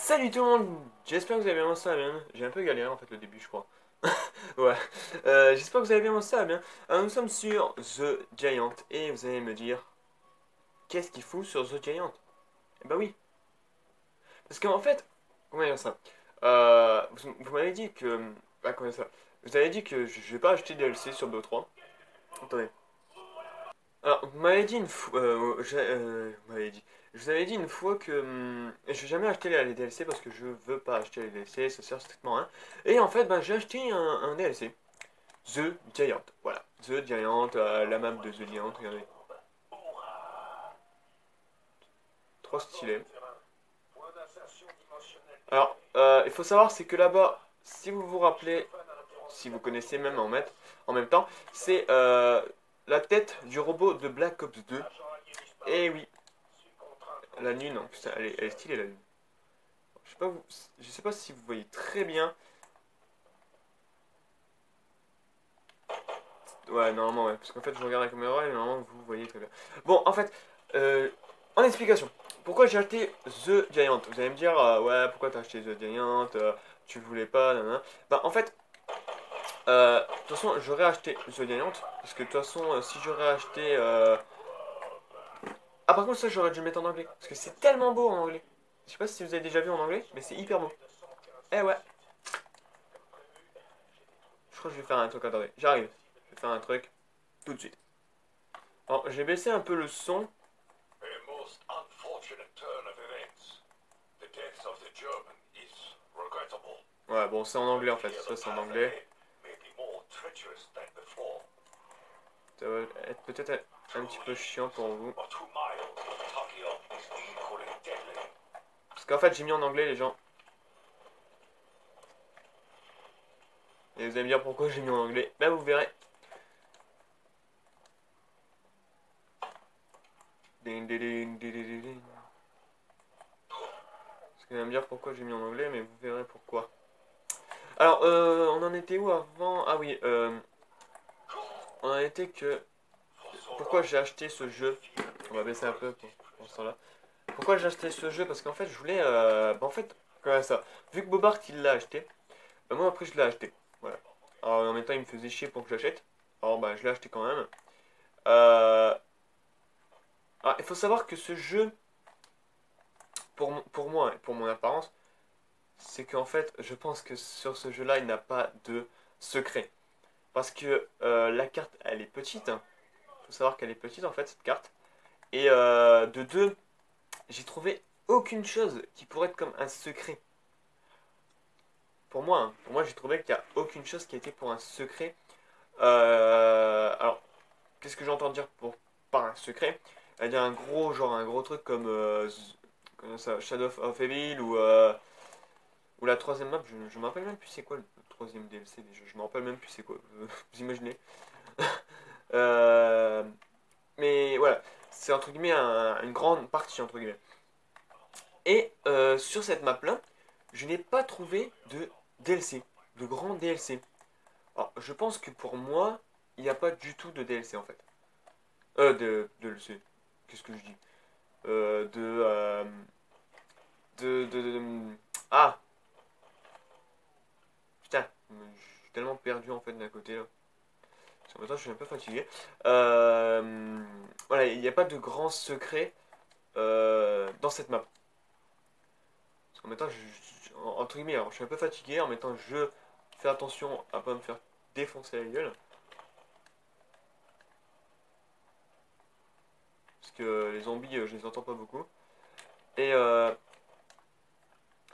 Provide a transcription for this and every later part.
Salut tout le monde, j'espère que vous allez bien, ça va bien. J'ai un peu galéré en fait le début je crois. Ouais, j'espère que vous allez bien, ça va bien. Alors, nous sommes sur The Giant et vous allez me dire, qu'est-ce qu'il fout sur The Giant? Eh bah oui, parce qu'en fait, comment dire ça? Vous m'avez dit que... Ah comment dire ça? Vous avez dit que je vais pas acheter DLC sur BO3. Attendez. Alors, vous m'avez dit une fois... vous m'avez dit... Je vous avais dit une fois que je vais jamais acheter les DLC parce que je veux pas acheter les DLC, ça sert strictement à rien. Et en fait, bah, j'ai acheté un DLC. The Giant. Voilà. The Giant, la map de The Giant, regardez. Trop stylé. Alors, il faut savoir, c'est que là-bas, si vous vous rappelez, si vous connaissez même en même temps, c'est la tête du robot de Black Ops 2. Et oui, la lune, en plus, elle est stylée la lune. Je sais pas, je sais pas si vous voyez très bien. Ouais, normalement, ouais. Parce qu'en fait, je regarde la caméra et normalement, vous voyez très bien. Bon, en fait, en explication. Pourquoi j'ai acheté The Giant? Vous allez me dire, ouais, pourquoi t'as acheté The Giant? Tu le voulais pas, nanana. Bah, en fait, de toute façon, j'aurais acheté The Giant. Parce que de toute façon, si j'aurais acheté. Ah, par contre, ça, j'aurais dû le mettre en anglais. Parce que c'est tellement beau en anglais. Je sais pas si vous avez déjà vu en anglais, mais c'est hyper beau. Eh ouais, je crois que je vais faire un truc. Attendez, j'arrive. Je vais faire un truc tout de suite. Alors, j'ai baissé un peu le son. A most unfortunate turn of events. The death of the German is regrettable. Ouais, bon, c'est en anglais en fait. Here Ça, the c'est en path anglais. ahead may be more treacherous than before. Ça va être peut-être un petit peu chiant pour vous. Or 2 miles, Tokyo is equally deadly. Parce qu'en fait, j'ai mis en anglais les gens. Et vous allez me dire pourquoi j'ai mis en anglais. Bah, vous verrez. Ding, ding, ding, ding, ding, ding. Parce que vous allez me dire pourquoi j'ai mis en anglais, mais vous verrez pourquoi. Alors, on en était où avant? Ah oui, on en était que. For so Pourquoi long, j'ai acheté ce jeu? On va baisser un peu pour ce temps-là. Pourquoi j'ai acheté ce jeu? Parce qu'en fait, je voulais. Bah, en fait, comment ça? Vu que Bobart il l'a acheté, bah, moi après je l'ai acheté. Voilà. Alors en même temps, il me faisait chier pour que j'achète. Alors bah, je l'ai acheté quand même. Euh... Ah, il faut savoir que ce jeu, pour moi et pour mon apparence, c'est qu'en fait, je pense que sur ce jeu-là, il n'a pas de secret. Parce que la carte, elle est petite. Il faut savoir qu'elle est petite en fait, cette carte. Et de deux, j'ai trouvé aucune chose qui pourrait être comme un secret. Pour moi, hein. Pour moi, j'ai trouvé qu'il n'y a aucune chose qui a été pour un secret. Alors, qu'est-ce que j'entends dire par un secret? C'est-à-dire un gros, genre un gros truc comme ça, Shadow of Evil ou la troisième map, je me rappelle même plus c'est quoi le troisième DLC déjà, je me rappelle même plus c'est quoi, vous imaginez? Euh, mais voilà, c'est entre guillemets une grande partie entre guillemets. Et sur cette map là, je n'ai pas trouvé de DLC, de grand DLC. Alors, je pense que pour moi, il n'y a pas du tout de DLC en fait. De DLC. Qu'est-ce que je dis? Euh, de, euh, Ah, putain, je suis tellement perdu en fait d'un côté là. Parce qu'en même temps, je suis un peu fatigué. Voilà, il n'y a pas de grand secret dans cette map. Parce qu'en même temps, entre guillemets, alors, je suis un peu fatigué. En même temps, je fais attention à pas me faire défoncer la gueule. Parce que les zombies, je les entends pas beaucoup. Et ah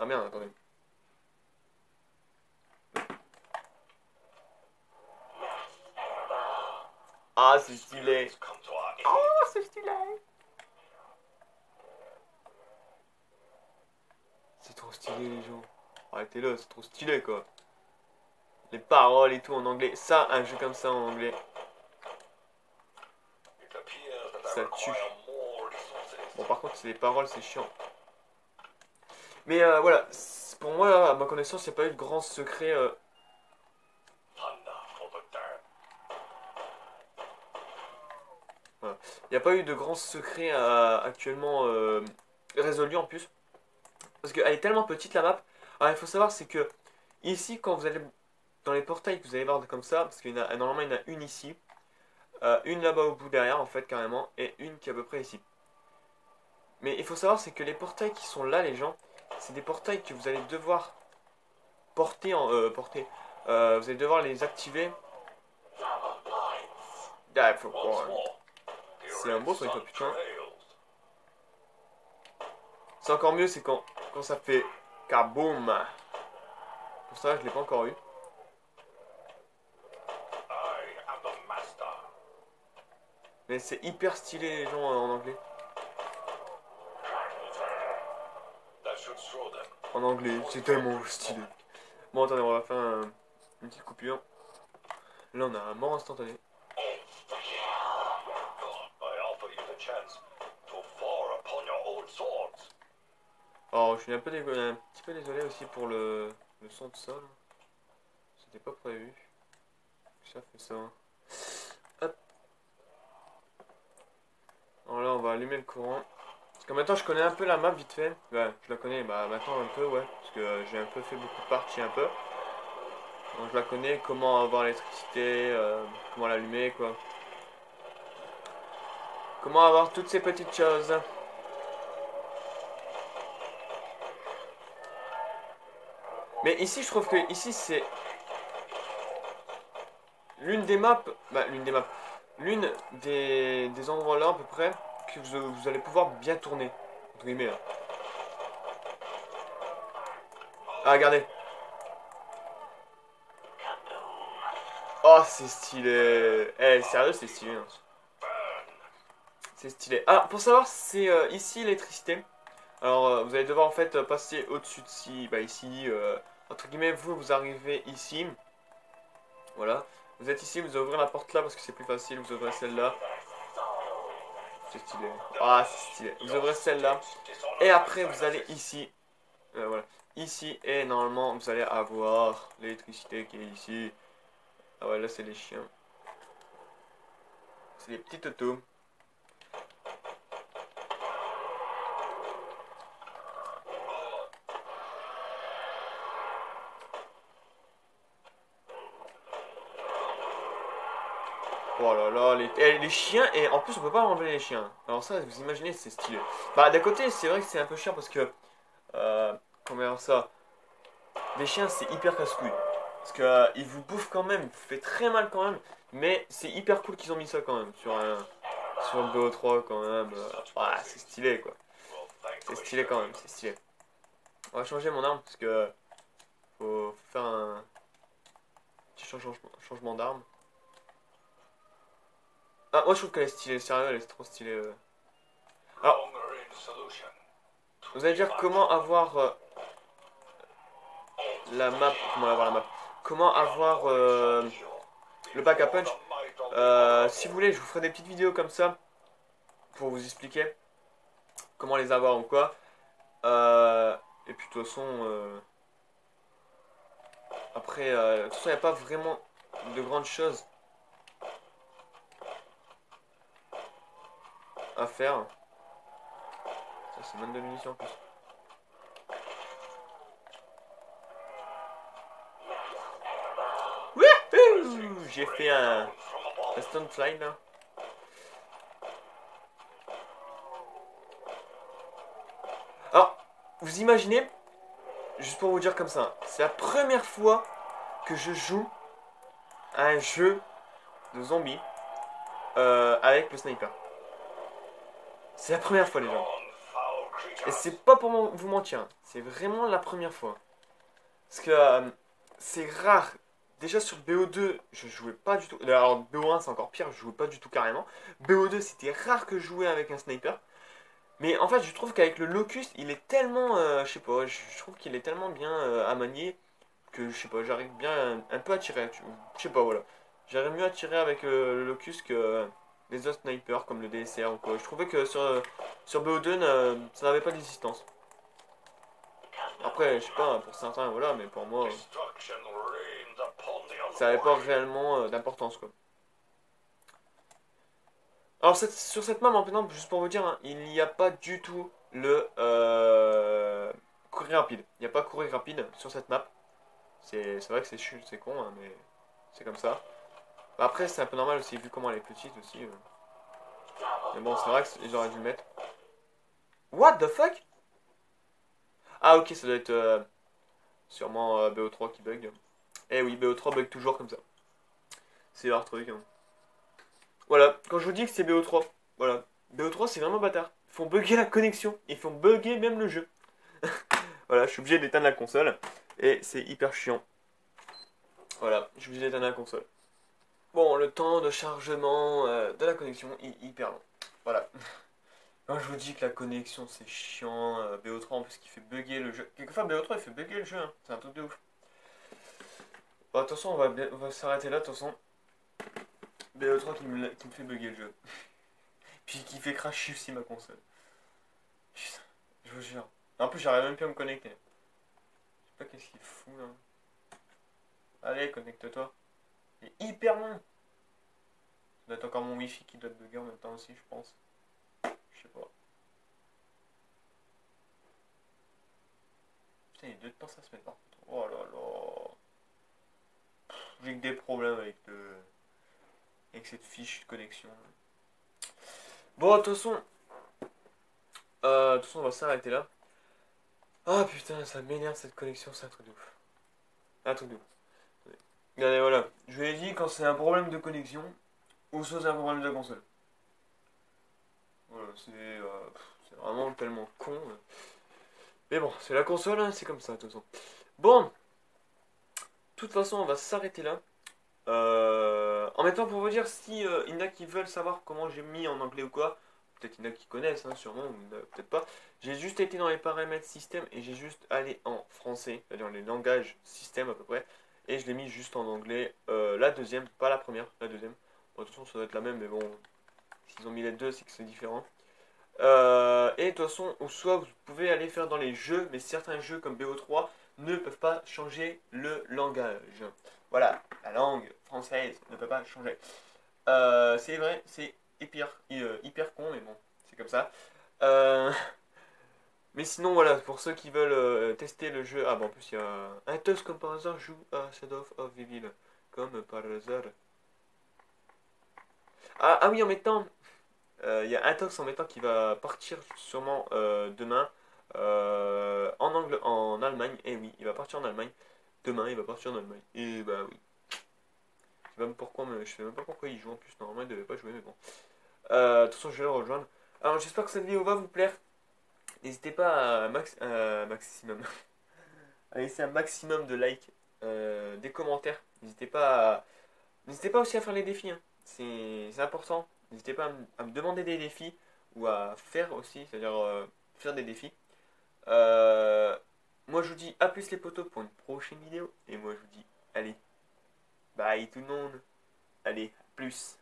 merde, attendez. Ah, c'est stylé. spirits come to our aid. Oh, c'est stylé. C'est trop stylé, les gens. Arrêtez-le, c'est trop stylé, quoi. Les paroles et tout en anglais. Ça, un jeu comme ça en anglais, It appears that ça I tue. require more resources. Bon, par contre, c'est les paroles, c'est chiant. Mais voilà, pour moi, à ma connaissance, il n'y a pas eu de grand secret. Thunder for the damned. Voilà. Il n'y a pas eu de grand secret actuellement résolu en plus. parce qu'elle est tellement petite la map. Alors il faut savoir c'est que ici quand vous allez dans les portails que vous allez voir comme ça, parce qu'il y en a normalement il y en a une ici, une là-bas au bout derrière en fait carrément, et une qui est à peu près ici. Mais il faut savoir c'est que les portails qui sont là les gens, c'est des portails que vous allez devoir vous allez devoir les activer. Ah, faut Once croire. more, the C'est un red boss, il sun faut putain. travails. C'est encore mieux, c'est quand ça fait kaboom. Pour ça, je l'ai pas encore eu. I am the master. Mais c'est hyper stylé les gens en anglais. That should show them. En anglais, c'est tellement stylé. Bon, attendez, on va faire une petite coupure. Là, on a un mort instantané. I offer you the chance to fall upon your own swords. Alors, je suis un petit peu désolé aussi pour le son de sol. C'était pas prévu. Ça fait ça. Hop. Alors là, on va allumer le courant. Parce que maintenant, je connais un peu la map vite fait. Ouais, je la connais, bah maintenant un peu, ouais. Parce que j'ai un peu fait beaucoup de parties un peu. Donc je la connais, comment avoir l'électricité, comment l'allumer, quoi. Comment avoir toutes ces petites choses. Mais ici, je trouve que ici, c'est l'une des maps, l'une des endroits là à peu près que vous allez pouvoir bien tourner. Entre guillemets, là. Ah, regardez. Oh, c'est stylé. Eh, sérieux, c'est stylé, hein. C'est stylé. Ah, pour savoir, c'est ici l'électricité. Alors, vous allez devoir en fait passer au-dessus de ici, bah ici, entre guillemets, vous arrivez ici. Voilà. Vous êtes ici, vous allez ouvrir la porte là parce que c'est plus facile. Vous ouvrez celle-là. C'est stylé. Ah, c'est stylé. Vous ouvrez celle-là. Et après, vous allez ici. Voilà. Ici, et normalement, vous allez avoir l'électricité qui est ici. Ah ouais, là, c'est les chiens. C'est les petits autos. Oh là là, les chiens, et en plus on peut pas enlever les chiens. Alors ça, vous imaginez, c'est stylé. Bah d'un côté, c'est vrai que c'est un peu cher parce que, comment dire ça, les chiens c'est hyper casse-couille. Parce que ils vous bouffent quand même, ils vous fait très mal quand même. Mais c'est hyper cool qu'ils ont mis ça quand même sur le BO3 quand même. Ouais, c'est stylé quoi. C'est stylé quand même, c'est stylé. On va changer mon arme parce que faut faire un petit changement d'arme. Ah, moi je trouve qu'elle est stylée, sérieux, elle est trop stylée. Alors, vous allez dire comment avoir la map. Comment avoir la map? Comment avoir le back à punch? Si vous voulez, je vous ferai des petites vidéos comme ça pour vous expliquer comment les avoir ou quoi. Et puis de toute façon, après, de toute façon, il n'y a pas vraiment de grandes choses à faire. Ça, c'est 22 munitions en plus. Wouhou! J'ai fait un stone slide là. Alors, vous imaginez, juste pour vous dire comme ça, c'est la première fois que je joue à un jeu de zombies avec le sniper. C'est la première fois les gens. Et c'est pas pour vous mentir, hein. C'est vraiment la première fois. Parce que c'est rare. Déjà sur BO2, je jouais pas du tout. Alors BO1 c'est encore pire, je jouais pas du tout carrément. BO2 c'était rare que je jouais avec un sniper. Mais en fait je trouve qu'avec le Locust il est tellement, je sais pas, je trouve qu'il est tellement bien à manier que je sais pas, j'arrive bien un peu à tirer. Je sais pas, voilà. J'arrive mieux à tirer avec le Locust que les autres snipers comme le DSR ou quoi. Je trouvais que sur BO2 ça n'avait pas d'existence. Après, je sais pas, pour certains, voilà, mais pour moi, ça n'avait pas réellement d'importance, quoi. Alors, sur cette map, maintenant, juste pour vous dire, hein, il n'y a pas du tout le... courir rapide. Il n'y a pas courir rapide sur cette map. C'est vrai que c'est con, hein, mais c'est comme ça. Après, c'est un peu normal aussi, vu comment elle est petite aussi. Mais bon, c'est vrai que j'aurais dû le mettre. What the fuck? Ah, ok, ça doit être sûrement BO3 qui bug. Eh oui, BO3 bug toujours comme ça. C'est leur truc. Hein. Voilà, quand je vous dis que c'est BO3, voilà. BO3, c'est vraiment bâtard. Ils font bugger la connexion, ils font bugger même le jeu. Voilà, je suis obligé d'éteindre la console. Et c'est hyper chiant. Voilà, je suis obligé d'éteindre la console. Bon, le temps de chargement de la connexion est hyper long. Voilà. Quand je vous dis que la connexion c'est chiant, BO3 en plus qui fait bugger le jeu. Quelquefois BO3 il fait bugger le jeu, hein. C'est un truc de ouf. Bon, de toute façon, on va s'arrêter là, de toute façon. BO3 qui me fait bugger le jeu. Puis qui fait crash aussi ma console. Putain, je vous jure. En plus, j'arrive même plus à me connecter. Je sais pas qu'est-ce qu'il fout là. Allez, connecte-toi. Il est hyper long. Ça doit être encore mon wifi qui doit te bugger en même temps aussi, je pense. Je sais pas. Putain, il y a deux temps ça se met par contre. Oh là là. J'ai que des problèmes avec cette fiche de connexion. Bon, de toute façon, on va s'arrêter là. Ah putain, ça m'énerve cette connexion, c'est un truc de ouf. Un truc de ouf. Regardez, voilà. Je vous l'ai dit, quand c'est un problème de connexion, ou soit c'est un problème de console. Voilà, c'est vraiment tellement con. Mais bon, c'est la console, hein, c'est comme ça, de toute façon. Bon, de toute façon, on va s'arrêter là. En même temps, pour vous dire, si il y en a qui veulent savoir comment j'ai mis en anglais ou quoi, peut-être il y en a qui connaissent, hein, sûrement, ou peut-être pas. J'ai juste été dans les paramètres système et j'ai juste allé en français, c'est-à-dire les langages système à peu près, et je l'ai mis juste en anglais, la deuxième, pas la première, la deuxième. Bon, de toute façon, ça doit être la même, mais bon, s'ils ont mis les deux, c'est que c'est différent. Et de toute façon, ou soit vous pouvez aller faire dans les jeux, mais certains jeux comme BO3 ne peuvent pas changer le langage. Voilà, la langue française ne peut pas changer. C'est vrai, c'est hyper con, mais bon, c'est comme ça. Euh, mais sinon, voilà, pour ceux qui veulent tester le jeu. Ah bon, en plus, il y a un Toast comme par hasard joue à Shadow of Evil. Comme par hasard. Ah oui, en mettant. Il y a Atox en mettant qui va partir sûrement demain en Allemagne. Et oui, il va partir en Allemagne. Demain, il va partir en Allemagne. Et bah oui. Je sais même pourquoi, mais je sais même pas pourquoi il joue en plus. Normalement, il devait pas jouer, mais bon. De toute façon, je vais le rejoindre. Alors, j'espère que cette vidéo va vous plaire. N'hésitez pas à maximum. À laisser un maximum de likes, des commentaires. N'hésitez pas aussi à faire les défis. Hein. C'est important. N'hésitez pas à me demander des défis ou à faire aussi, c'est-à-dire faire des défis. Euh, Moi, je vous dis à plus les potos pour une prochaine vidéo. Et moi, je vous dis, allez, bye tout le monde. Allez, à plus.